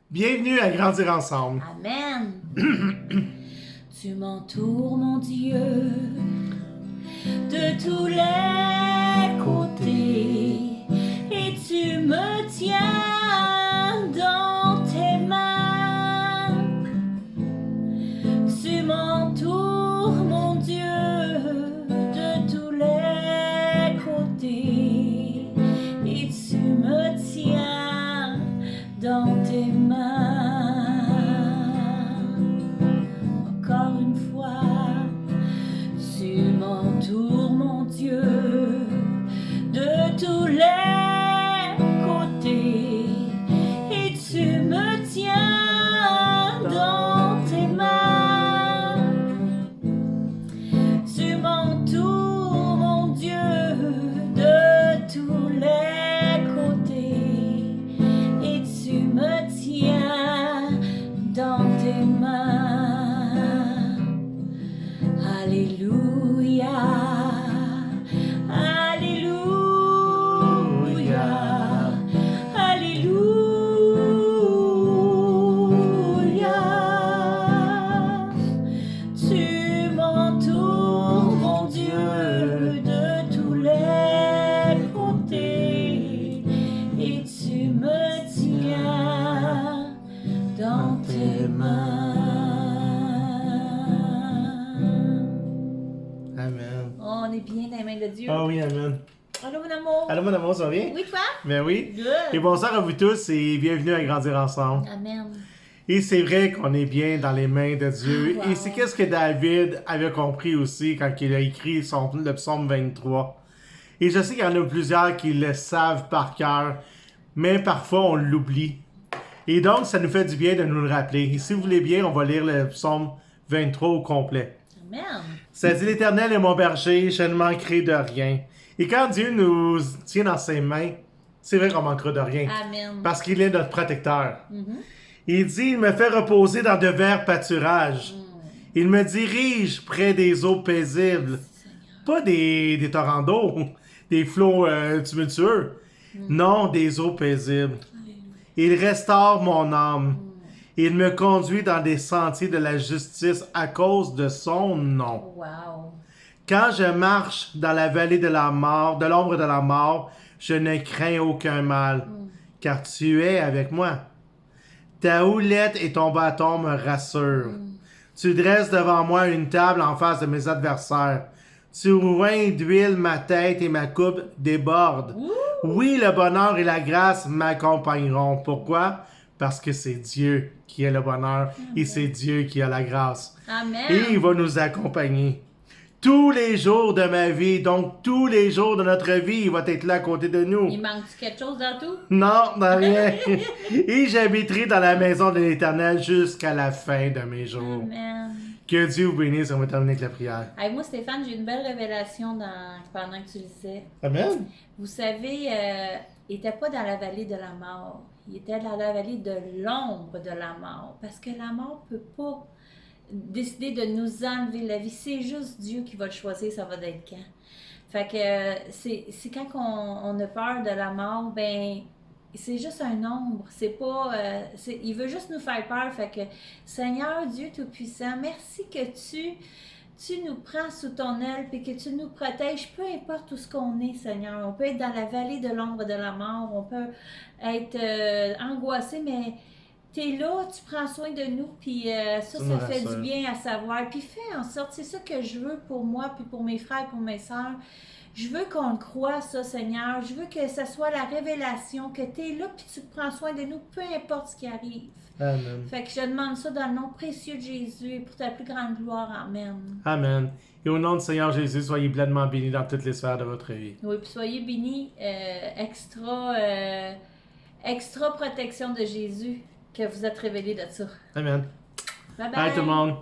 Bienvenue à Grandir Ensemble. Amen. Tu m'entoures, mon Dieu, de tous les côtés, et tu me tiens dans tes mains. Tu m'entoures, mon Dieu, de tous les côtés, et tu me tiens dans tes mains. Encore une fois, tu m'entoures, mon Dieu, de tous les côtés, et tu me tiens dans tes mains. Tu m'entoures, mon Dieu, de tous les côtés, et tu me tiens dans tes mains. Alléluia, Alléluia, Alléluia. Tu m'entoures, mon Dieu, de tous les côtés, et tu me tiens dans tes mains. Amen. Oh, on est bien dans les mains de Dieu. Ah oui, Amen. Allô, mon amour. Allô, mon amour, ça va bien? Oui, toi? Ben oui. Good. Et bonsoir à vous tous et bienvenue à Grandir Ensemble. Amen. Et c'est vrai qu'on est bien dans les mains de Dieu. Wow. Et c'est qu'est-ce que David avait compris aussi quand il a écrit le psaume 23. Et je sais qu'il y en a plusieurs qui le savent par cœur, mais parfois on l'oublie. Et donc, ça nous fait du bien de nous le rappeler. Et si vous voulez bien, on va lire le psaume 23 au complet. Amen. Ça dit: l'Éternel est mon berger, je ne manquerai de rien. Et quand Dieu nous tient dans ses mains, c'est vrai qu'on manquera de rien. Amen. Parce qu'il est notre protecteur. Mhm. Il dit: il me fait reposer dans de verts pâturages. Il me dirige près des eaux paisibles. Pas des torrents d'eau, des flots tumultueux. Non, des eaux paisibles. Il restaure mon âme. Il me conduit dans des sentiers de la justice à cause de son nom. Wow. Quand je marche dans la vallée de la mort, de l'ombre de la mort, je ne crains aucun mal, car tu es avec moi. Ta houlette et ton bâton me rassurent. Tu dresses devant moi une table en face de mes adversaires. Tu oins d'huile ma tête et ma coupe déborde. Oui, le bonheur et la grâce m'accompagneront. Pourquoi? Parce que c'est Dieu qui est le bonheur et c'est Dieu qui a la grâce. Amen. Et il va nous accompagner tous les jours de ma vie. Donc, tous les jours de notre vie, il va être là à côté de nous. Il manque-tu quelque chose dans tout? Non, dans rien. Et j'habiterai dans la maison de l'Éternel jusqu'à la fin de mes jours. Amen. Que Dieu vous bénisse. On va terminer avec la prière. Hey, moi, Stéphane, j'ai une belle révélation pendant que tu lisais. Amen. Vous savez, il n'était pas dans la vallée de la mort. Il était dans la vallée de l'ombre de la mort. Parce que la mort ne peut pas décider de nous enlever la vie. C'est juste Dieu qui va le choisir, ça va être quand. Fait que c'est quand on a peur de la mort, ben c'est juste un ombre. C'est pas. Il veut juste nous faire peur. Fait que, Seigneur Dieu Tout-Puissant, merci que tu nous prends sous ton aile et que tu nous protèges, peu importe où ce qu'on est, Seigneur. On peut être dans la vallée de l'ombre de la mort, on peut être angoissé, mais tu es là, tu prends soin de nous, puis ça fait du bien à savoir. Puis fais en sorte, c'est ça que je veux pour moi, puis pour mes frères, pour mes sœurs. Je veux qu'on le croie, ça, Seigneur. Je veux que ça soit la révélation, que tu es là, puis tu prends soin de nous, peu importe ce qui arrive. Amen. Fait que je demande ça dans le nom précieux de Jésus et pour ta plus grande gloire. Amen. Amen. Et au nom du Seigneur Jésus, soyez pleinement bénis dans toutes les sphères de votre vie. Oui, puis soyez bénis, extra protection de Jésus, que vous êtes révélés de ça. Amen. Bye bye. Bye tout le monde.